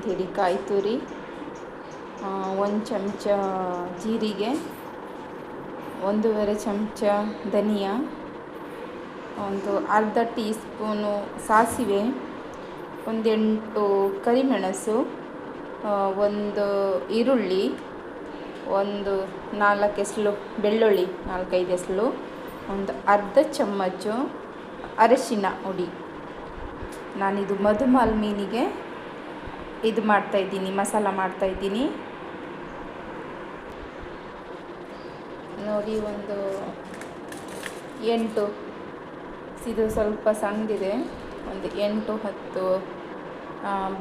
ಹಿಡಿ ಕಾಯಿ ತುರಿ, 1 ಚಮಚ ಜೀರಿಗೆ, 1.5 ಚಮಚ ಧನಿಯಾ, ಒಂದು ಅರ್ಧ ಟೀ ಸ್ಪೂನು ಸಾಸಿವೆ, 8 ಕರಿಮೆಣಸು, 1 ಈರುಳ್ಳಿ, 4 ಎಸಳು ಬೆಳ್ಳುಳ್ಳಿ, 4-5 ಎಸಳು, ಒಂದು ಅರ್ಧ ಚಮಚು ಅರಿಶಿನ ಹುಡಿ. ನಾನಿದು ಮಧುಮಾಲ್ ಮೀನಿಗೆ ಇದು ಮಾಡ್ತಾಯಿದ್ದೀನಿ, ಮಸಾಲ ಮಾಡ್ತಾಯಿದ್ದೀನಿ ನೋಡಿ. ಒಂದು 8, ಇದು ಸ್ವಲ್ಪ ಸಣ್ಣದಿದೆ, ಒಂದು 8-10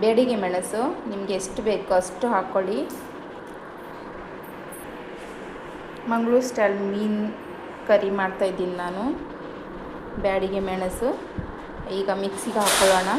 ಬೇಡಿಗೆ ಮೆಣಸು, ನಿಮಗೆ ಎಷ್ಟು ಬೇಕೋ ಅಷ್ಟು ಹಾಕ್ಕೊಳ್ಳಿ. ಮಂಗಳೂರು ಸ್ಟೈಲ್ ಮೀನು ಕರಿ ಮಾಡ್ತಾಯಿದ್ದೀನಿ ನಾನು. ಬ್ಯಾಡಿಗೆ ಮೆಣಸು ಈಗ ಮಿಕ್ಸಿಗೆ ಹಾಕ್ಕೊಳ್ಳೋಣ.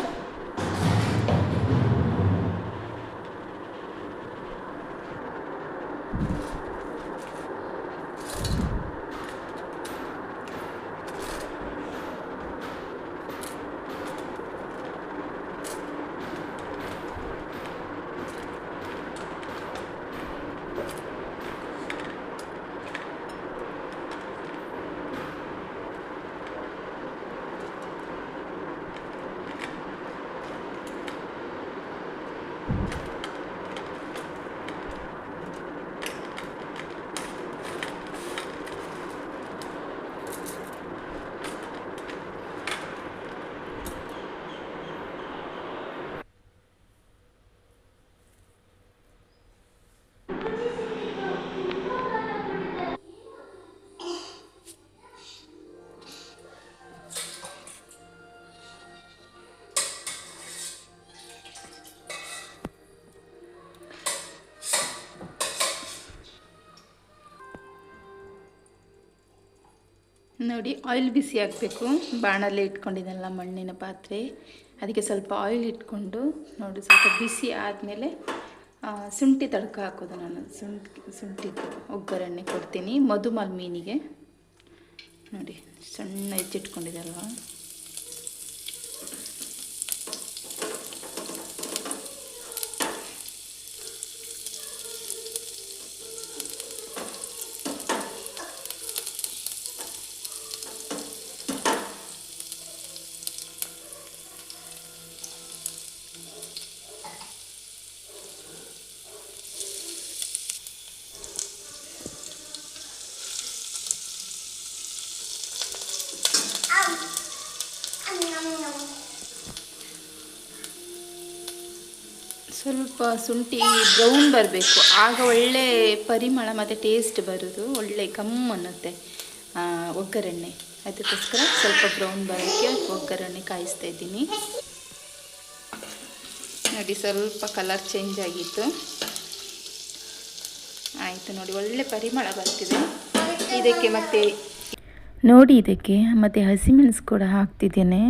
ನೋಡಿ, ಆಯಿಲ್ ಬಿಸಿ ಆಗಬೇಕು. ಬಾಣಲೆ ಇಟ್ಕೊಂಡಿದ್ದೆನಲ್ಲ ಮಣ್ಣಿನ ಪಾತ್ರೆ, ಅದಕ್ಕೆ ಸ್ವಲ್ಪ ಆಯಿಲ್ ಇಟ್ಕೊಂಡು ನೋಡಿ, ಸ್ವಲ್ಪ ಬಿಸಿ ಆದಮೇಲೆ ಶುಂಠಿ ತಡ್ಕ ಹಾಕೋದು. ನಾನು ಶುಂಠಿ ಒಗ್ಗರಣೆ ಕೊಡ್ತೀನಿ ಮಧುಮಾಲ್ ಮೀನಿಗೆ. ನೋಡಿ, ಸಣ್ಣ ಹೆಚ್ಚಿಟ್ಕೊಂಡಿದೆ ಅಲ್ವಾ. ಸ್ವಲ್ಪ ಶುಂಠಿ ಬ್ರೌನ್ ಬರಬೇಕು, ಆಗ ಒಳ್ಳೆ ಪರಿಮಳ ಮತ್ತು ಟೇಸ್ಟ್ ಬರೋದು, ಒಳ್ಳೆ ಘಮ್ ಅನ್ನುತ್ತೆ ಒಗ್ಗರಣೆ. ಅದಕ್ಕೋಸ್ಕರ ಸ್ವಲ್ಪ ಬ್ರೌನ್ ಬರೋಕ್ಕೆ ಒಗ್ಗರಣೆ ಕಾಯಿಸ್ತಾ ಇದ್ದೀನಿ. ನೋಡಿ, ಸ್ವಲ್ಪ ಕಲರ್ ಚೇಂಜ್ ಆಗಿತ್ತು. ಆಯಿತು ನೋಡಿ, ಒಳ್ಳೆ ಪರಿಮಳ ಬರ್ತಿದೆ. ಇದಕ್ಕೆ ಮತ್ತೆ ಹಸಿಮೆಣಸು ಕೂಡ ಹಾಕ್ತಿದ್ದೇನೆ.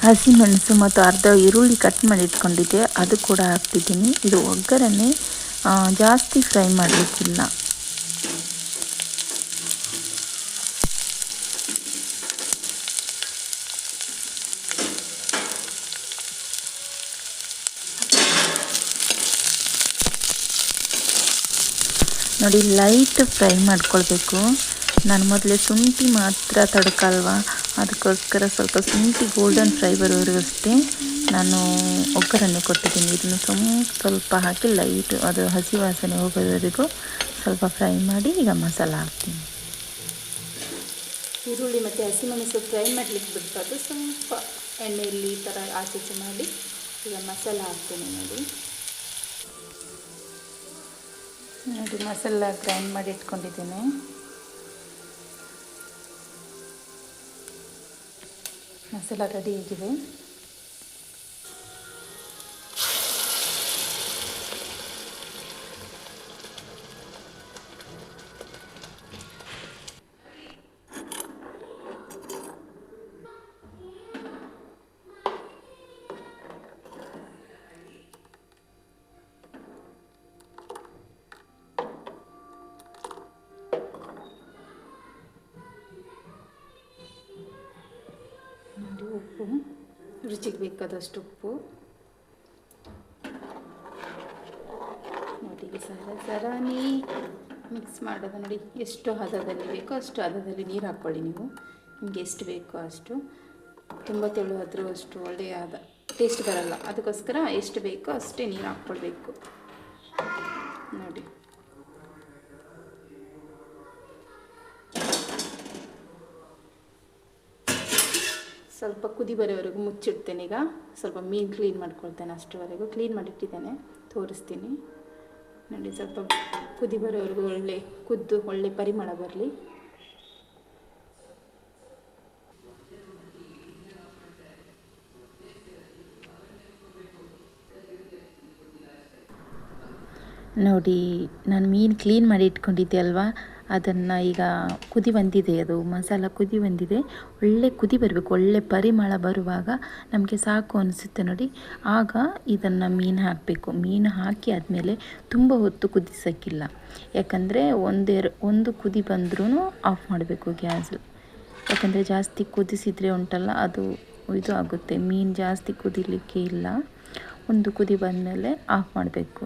ಹಸಿಮೆಣಸು ಮತ್ತು ಅರ್ಧ ಈರುಳ್ಳಿ ಕಟ್ ಮಾಡಿ ಇಟ್ಕೊಂಡಿದ್ದೆ, ಅದು ಕೂಡ ಹಾಕ್ತಿದ್ದೀನಿ. ಇದು ಒಗ್ಗರಣೆ ಜಾಸ್ತಿ ಫ್ರೈ ಮಾಡಲಿಕ್ಕಿಲ್ಲ. ನೋಡಿ, ಲೈಟ್ ಫ್ರೈ ಮಾಡ್ಕೊಳ್ಬೇಕು. ನಾನು ಮೊದಲೇ ಶುಂಠಿ ಮಾತ್ರ ತಡ್ಕಲ್ವ, ಅದಕ್ಕೋಸ್ಕರ ಸ್ವಲ್ಪ ಶುಂಠಿ ಗೋಲ್ಡನ್ ಫ್ರೈ ಬರೋವರೆಗಷ್ಟೇ ನಾನು ಒಗ್ಗರಣೆ ಕೊಟ್ಟಿದ್ದೀನಿ. ಇದನ್ನು ಸ್ವಲ್ಪ ಹಾಕಿ ಲೈಟ್ ಅದು ಹಸಿ ವಾಸನೆ ಹೋಗೋವರೆಗೂ ಸ್ವಲ್ಪ ಫ್ರೈ ಮಾಡಿ ಈಗ ಮಸಾಲ ಹಾಕ್ತೀನಿ. ಈರುಳ್ಳಿ ಮತ್ತು ಹಸಿಮೆಣಸು ಫ್ರೈ ಮಾಡಲಿಕ್ಕೆ ಬಿಡ್ಬಾರ್ದು, ಸ್ವಲ್ಪ ಎಣ್ಣೆಯಲ್ಲಿ ಈ ಥರ ಆಚೆ ಮಾಡಿ ಈಗ ಮಸಾಲ ಹಾಕ್ತೀನಿ. ನೋಡಿ, ಮಸಾಲ ಗ್ರೈಂಡ್ ಮಾಡಿ ಇಟ್ಕೊಂಡಿದ್ದೇನೆ. ಮಸಾಲ ರೆಡಿ ಆಗಿದೆ. ಉಪ್ಪು, ರುಚಿಗೆ ಬೇಕಾದಷ್ಟು ಉಪ್ಪು. ನೋಡಿ ಸರಾನಿ ಮಿಕ್ಸ್ ಮಾಡೋದು. ನೋಡಿ ಎಷ್ಟು ಹದದಲ್ಲಿ ಬೇಕೋ ಅಷ್ಟು ಹದದಲ್ಲಿ ನೀರು ಹಾಕ್ಕೊಳ್ಳಿ. ನೀವು ನಿಮಗೆ ಎಷ್ಟು ಬೇಕೋ ಅಷ್ಟು. ತುಂಬ ತೆಳು ಆದರೂ ಅಷ್ಟು ಒಳ್ಳೆಯ ಟೇಸ್ಟ್ ಬರಲ್ಲ. ಅದಕ್ಕೋಸ್ಕರ ಎಷ್ಟು ಬೇಕೋ ಅಷ್ಟೇ ನೀರು ಹಾಕ್ಕೊಳ್ಬೇಕು. ನೋಡಿ ಸ್ವಲ್ಪ ಕುದಿ ಬರೋವರೆಗೂ ಮುಚ್ಚಿಡ್ತೇನೆ. ಈಗ ಸ್ವಲ್ಪ ಮೀನು ಕ್ಲೀನ್ ಮಾಡ್ಕೊಳ್ತೇನೆ. ಅಷ್ಟರವರೆಗೂ ಕ್ಲೀನ್ ಮಾಡಿಟ್ಟಿದ್ದೇನೆ, ತೋರಿಸ್ತೀನಿ. ನೋಡಿ ಸ್ವಲ್ಪ ಕುದಿ ಬರೋವರೆಗೂ ಒಳ್ಳೆ ಪರಿಮಳ ಬರಲಿ. ನೋಡಿ ನಾನು ಮೀನು ಕ್ಲೀನ್ ಮಾಡಿ ಇಟ್ಕೊಂಡಿದ್ದೆ ಅಲ್ವಾ, ಅದನ್ನು ಈಗ ಕುದಿ ಬಂದಿದೆ. ಅದು ಮಸಾಲ ಕುದಿ ಬಂದಿದೆ. ಒಳ್ಳೆ ಕುದಿ ಬರಬೇಕು, ಒಳ್ಳೆ ಪರಿಮಳ ಬರುವಾಗ ನಮಗೆ ಸಾಕು ಅನಿಸುತ್ತೆ ನೋಡಿ. ಆಗ ಇದನ್ನು ಮೀನು ಹಾಕಬೇಕು. ಮೀನು ಹಾಕಿ ಆದಮೇಲೆ ತುಂಬ ಹೊತ್ತು ಕುದಿಸೋಕ್ಕಿಲ್ಲ. ಯಾಕಂದರೆ ಒಂದು ಕುದಿ ಬಂದ್ರೂ ಆಫ್ ಮಾಡಬೇಕು ಗ್ಯಾಸು. ಯಾಕಂದರೆ ಜಾಸ್ತಿ ಕುದಿಸಿದರೆ ಉಂಟಲ್ಲ ಅದು ಇದು ಆಗುತ್ತೆ. ಮೀನು ಜಾಸ್ತಿ ಕುದಿಲಿಕ್ಕೆ ಇಲ್ಲ. ಒಂದು ಕುದಿ ಬಂದಮೇಲೆ ಆಫ್ ಮಾಡಬೇಕು.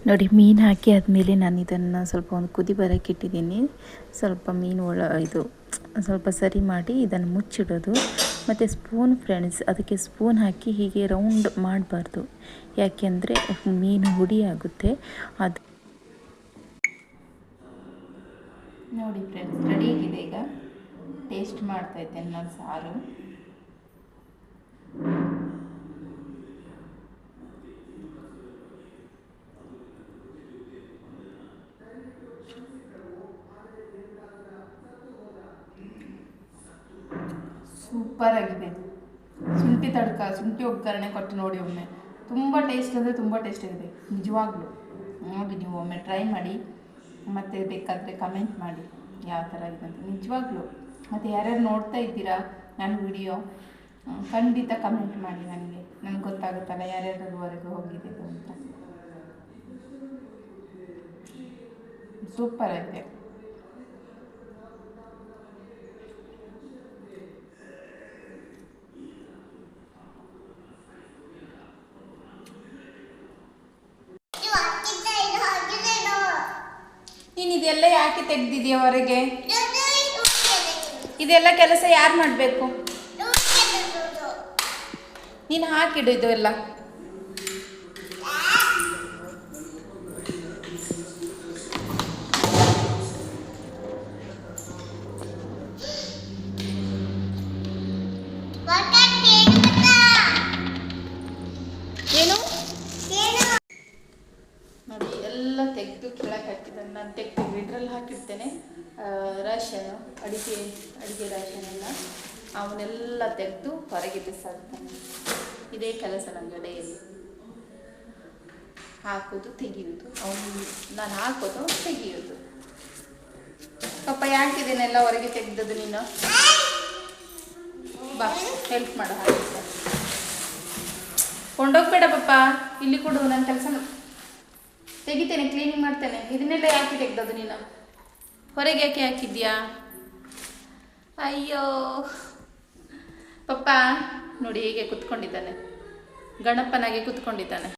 ನೋಡಿ ಮೀನು ಹಾಕಿ ಆದಮೇಲೆ ನಾನು ಇದನ್ನು ಸ್ವಲ್ಪ ಒಂದು ಕುದಿ ಬರೋಕ್ಕೆ ಇಟ್ಟಿದ್ದೀನಿ. ಸ್ವಲ್ಪ ಮೀನು ಸ್ವಲ್ಪ ಸರಿ ಮಾಡಿ ಇದನ್ನು ಮುಚ್ಚಿಡೋದು. ಮತ್ತು ಸ್ಪೂನ್ ಫ್ರೆಂಡ್ಸ್, ಅದಕ್ಕೆ ಸ್ಪೂನ್ ಹಾಕಿ ಹೀಗೆ ರೌಂಡ್ ಮಾಡಬಾರ್ದು. ಯಾಕೆಂದರೆ ಮೀನು ಹುಡಿ ಆಗುತ್ತೆ. ಅದು ನೋಡಿ ಫ್ರೆಂಡ್ಸ್, ರೆಡಿ ಆಗಿದೆ. ಈಗ ಟೇಸ್ಟ್ ಮಾಡ್ತಾ ಇದ್ದೇನೆ ನಾನು ಸಾರು. ಸೂಪರ್ ಆಗಿದೆ. ಶುಂಠಿ ಒಗ್ಗರಣೆ ಕೊಟ್ಟು ನೋಡಿ ಒಮ್ಮೆ. ತುಂಬ ಟೇಸ್ಟ್ ಅಂದರೆ ತುಂಬ ಟೇಸ್ಟ್ ಆಗಿದೆ ನಿಜವಾಗ್ಲೂ. ನೋಡಿ ನೀವು ಒಮ್ಮೆ ಟ್ರೈ ಮಾಡಿ, ಮತ್ತು ಬೇಕಾದರೆ ಕಮೆಂಟ್ ಮಾಡಿ ಯಾವ ಥರ ಆಗಿದೆ ಅಂತ ನಿಜವಾಗ್ಲೂ. ಮತ್ತು ಯಾರ್ಯಾರು ನೋಡ್ತಾ ಇದ್ದೀರಾ ನನ್ನ ವಿಡಿಯೋ, ಖಂಡಿತ ಕಮೆಂಟ್ ಮಾಡಿ. ನನಗೆ ಗೊತ್ತಾಗುತ್ತಲ್ಲ ಯಾರ್ಯಾರವರೆಗೂ ಹೋಗಿದೆ ಅಂತ. ಸೂಪರ್ ಆಗಿದೆ. ನೀನು ಇದೆಲ್ಲ ಯಾಕೆ ತೆಗ್ದಿದೆಯಾ ಹೊರಗೆ? ಇದೆಲ್ಲ ಕೆಲಸ ಯಾರು ಮಾಡಬೇಕು? ನೀನು ಹಾಕಿಡು ಇದು ಎಲ್ಲ. ಏನು ನೋಡಿ ಎಲ್ಲ ತೆಗೆದು ಕೆಳಗೆ ಹಾಕಿದ್ದನ್ನು ನಾನು ತೆಗೆದು ಇದ್ರಲ್ಲಿ ಹಾಕಿರ್ತೇನೆ. ರೇಷನ್ ಅಡಿಗೆ ರೇಷನ್ ಎಲ್ಲ ಅವನ್ನೆಲ್ಲ ತೆಗೆದು ಹೊರಗೆ ಬಿಸಾಡ್ತಾನೆ. ಇದೇ ಕೆಲಸ ನನಗೆ ಡೈಲಿ. ಹಾಕೋದು ತೆಗೆಯೋದು, ನಾನು ಹಾಕೋದು ತೆಗೆಯೋದು. ಪಾಪ ಯಾಕಿದೇನೆಲ್ಲ ಹೊರಗೆ ತೆಗೆದದ್ದು ನೀನು? ಬಾ ಹೆಲ್ಪ್ ಮಾಡು. ಹಾಗೆ ಕೊಂಡೋಗ್ಬೇಡ ಪಾಪ, ಇಲ್ಲಿ ಕೊಡು. ನನ್ನ ಕೆಲಸ ತೆಗಿತೇನೆ, ಕ್ಲೀನಿಂಗ್ ಮಾಡ್ತೇನೆ. ಇದನ್ನೆಲ್ಲ ಯಾಕೆ ತೆಗ್ದದ್ದು ನೀನು? ಹೊರಗೆ ಯಾಕೆ ಹಾಕಿದ್ಯಾ? ಅಯ್ಯೋ ಪಪ್ಪ ನೋಡಿ ಹೇಗೆ ಕುತ್ಕೊಂಡಿದ್ದಾನೆ, ಗಣಪನಾಗೆ ಕುತ್ಕೊಂಡಿದ್ದಾನೆ.